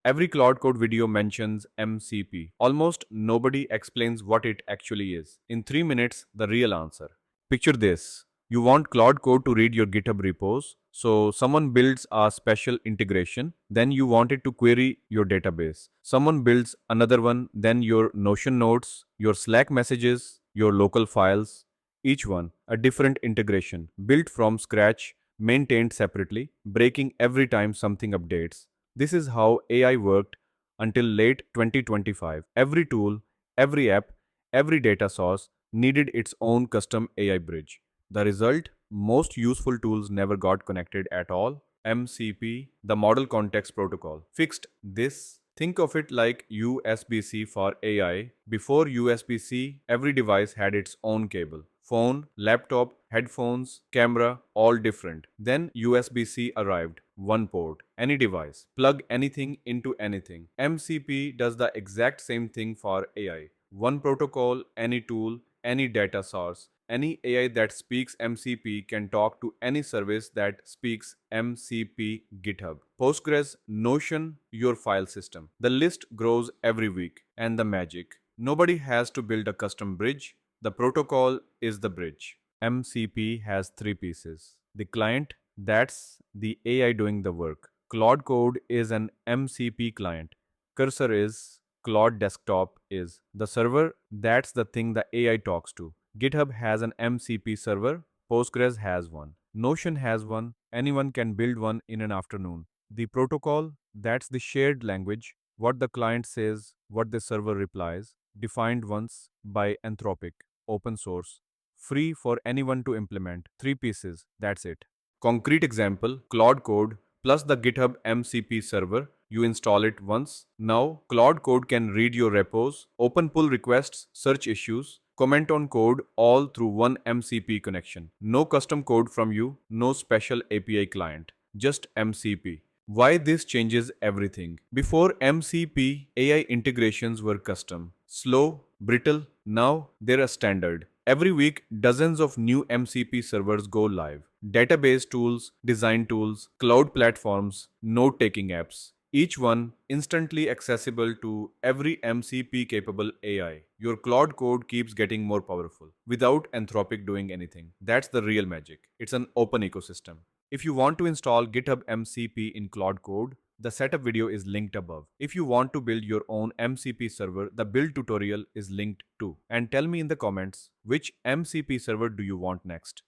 Every Cloud Code video mentions MCP. Almost nobody explains what it actually is. In 3 minutes, the real answer. Picture this. You want Cloud Code to read your GitHub repos, so someone builds a special integration, then you want it to query your database. Someone builds another one, then your Notion notes, your Slack messages, your local files, each one a different integration, built from scratch, maintained separately, breaking every time something updates. This is how AI worked until late 2025. Every tool, every app, every data source needed its own custom AI bridge. The result? Most useful tools never got connected at all. MCP, the Model Context Protocol, fixed this. Think of it like USB-C for AI. Before USB-C, every device had its own cable. Phone, laptop, headphones, camera, all different. Then USB-C arrived. One port, any device, plug anything into anything. MCP does the exact same thing for AI. One protocol, any tool, any data source. Any AI that speaks MCP can talk to any service that speaks MCP. GitHub, Postgres, Notion, your file system. The list grows every week. And the magic. Nobody has to build a custom bridge. The protocol is the bridge. MCP has three pieces. The client, that's the AI doing the work. Claude Code is an MCP client. Cursor is, Claude Desktop is. The server, that's the thing the AI talks to. GitHub has an MCP server, Postgres has one. Notion has one, anyone can build one in an afternoon. The protocol, that's the shared language, what the client says, what the server replies, defined once by Anthropic, open source, free for anyone to implement. Three pieces, that's it. Concrete example, Claude Code plus the GitHub MCP server. You install it once. Now, Claude Code can read your repos, open pull requests, search issues, comment on code all through one MCP connection. No custom code from you, no special API client, just MCP. Why this changes everything? Before MCP, AI integrations were custom, slow, brittle. Now they're a standard. Every week, dozens of new MCP servers go live. Database tools, design tools, cloud platforms, note taking apps. Each one instantly accessible to every MCP capable AI. Your Claude Code keeps getting more powerful without Anthropic doing anything. That's the real magic. It's an open ecosystem. If you want to install GitHub MCP in Claude Code, the setup video is linked above. If you want to build your own MCP server, the build tutorial is linked too. And tell me in the comments which MCP server do you want next.